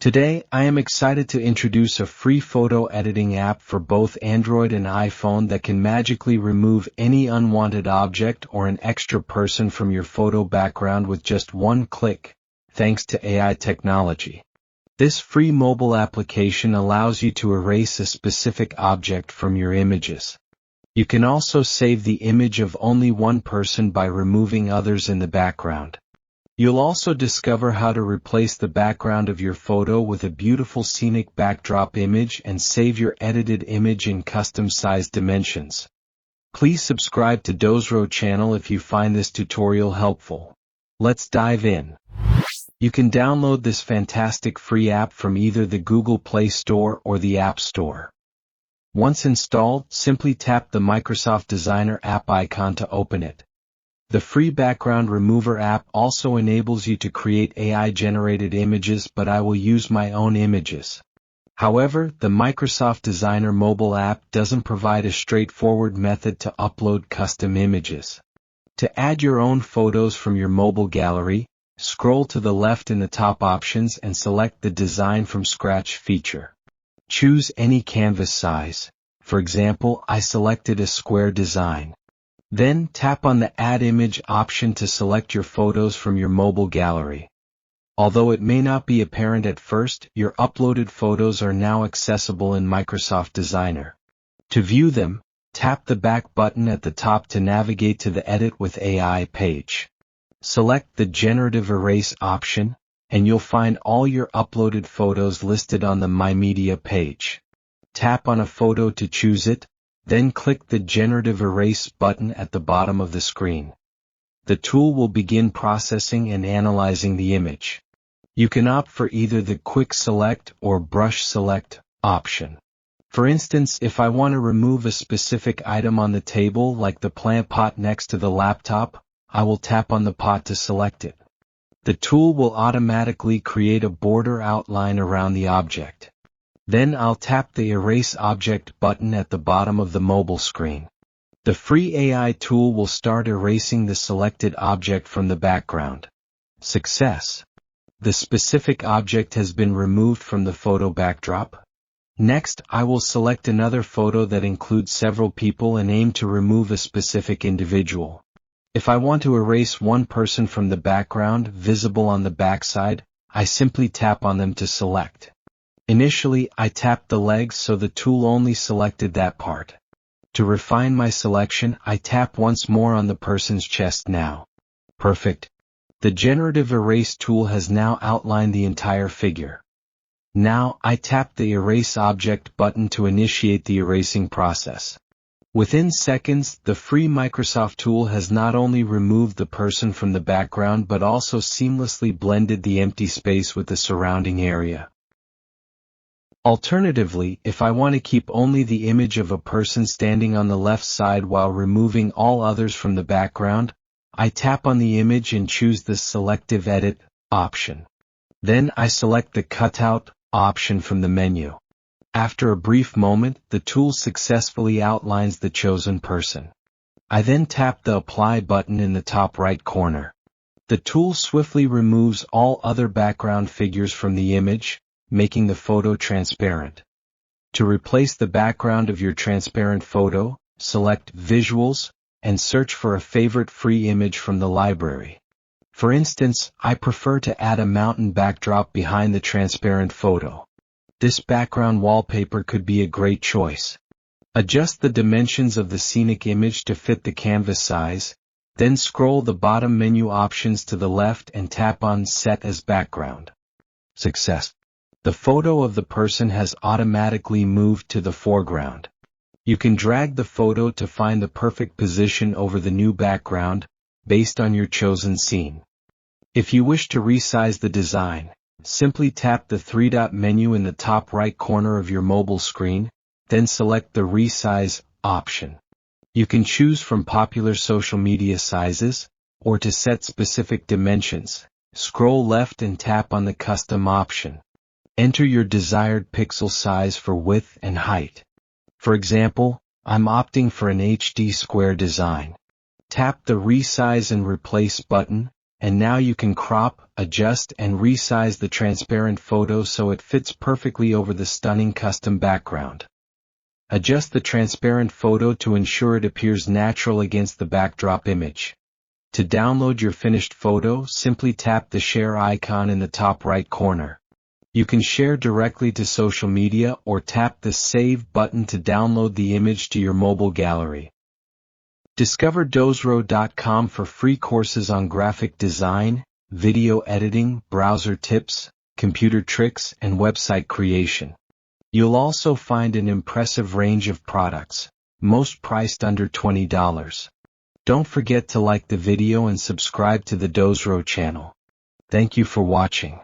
Today, I am excited to introduce a free photo editing app for both Android and iPhone that can magically remove any unwanted object or an extra person from your photo background with just one click, thanks to AI technology. This free mobile application allows you to erase a specific object from your images. You can also save the image of only one person by removing others in the background. You'll also discover how to replace the background of your photo with a beautiful scenic backdrop image and save your edited image in custom-sized dimensions. Please subscribe to Dozro channel if you find this tutorial helpful. Let's dive in. You can download this fantastic free app from either the Google Play Store or the App Store. Once installed, simply tap the Microsoft Designer app icon to open it. The free background remover app also enables you to create AI-generated images, but I will use my own images. However, the Microsoft Designer mobile app doesn't provide a straightforward method to upload custom images. To add your own photos from your mobile gallery, scroll to the left in the top options and select the Design from Scratch feature. Choose any canvas size. For example, I selected a square design. Then tap on the Add Image option to select your photos from your mobile gallery. Although it may not be apparent at first, your uploaded photos are now accessible in Microsoft Designer. To view them, tap the back button at the top to navigate to the Edit with AI page. Select the Generative Erase option, and you'll find all your uploaded photos listed on the My Media page. Tap on a photo to choose it, then click the Generative Erase button at the bottom of the screen. The tool will begin processing and analyzing the image. You can opt for either the Quick Select or Brush Select option. For instance, if I want to remove a specific item on the table like the plant pot next to the laptop, I will tap on the pot to select it. The tool will automatically create a border outline around the object. Then I'll tap the Erase Object button at the bottom of the mobile screen. The free AI tool will start erasing the selected object from the background. Success! The specific object has been removed from the photo backdrop. Next, I will select another photo that includes several people and aim to remove a specific individual. If I want to erase one person from the background visible on the backside, I simply tap on them to select. Initially, I tapped the legs so the tool only selected that part. To refine my selection, I tap once more on the person's chest now. Perfect. The Generative Erase tool has now outlined the entire figure. Now, I tap the Erase Object button to initiate the erasing process. Within seconds, the free Microsoft tool has not only removed the person from the background but also seamlessly blended the empty space with the surrounding area. Alternatively, if I want to keep only the image of a person standing on the left side while removing all others from the background, I tap on the image and choose the Selective Edit option. Then I select the Cutout option from the menu. After a brief moment, the tool successfully outlines the chosen person. I then tap the Apply button in the top right corner. The tool swiftly removes all other background figures from the image, making the photo transparent. To replace the background of your transparent photo, select Visuals, and search for a favorite free image from the library. For instance, I prefer to add a mountain backdrop behind the transparent photo. This background wallpaper could be a great choice. Adjust the dimensions of the scenic image to fit the canvas size, then scroll the bottom menu options to the left and tap on Set as Background. Success! The photo of the person has automatically moved to the foreground. You can drag the photo to find the perfect position over the new background, based on your chosen scene. If you wish to resize the design, simply tap the three-dot menu in the top right corner of your mobile screen, then select the Resize option. You can choose from popular social media sizes, or to set specific dimensions, scroll left and tap on the Custom option. Enter your desired pixel size for width and height. For example, I'm opting for an HD square design. Tap the Resize and Replace button, And now you can crop, adjust, and resize the transparent photo so it fits perfectly over the stunning custom background. Adjust the transparent photo to ensure it appears natural against the backdrop image. To download your finished photo, simply tap the share icon in the top right corner. You can share directly to social media or tap the Save button to download the image to your mobile gallery. Discover Dozro.com for free courses on graphic design, video editing, browser tips, computer tricks, and website creation. You'll also find an impressive range of products, most priced under $20. Don't forget to like the video and subscribe to the Dozro channel. Thank you for watching.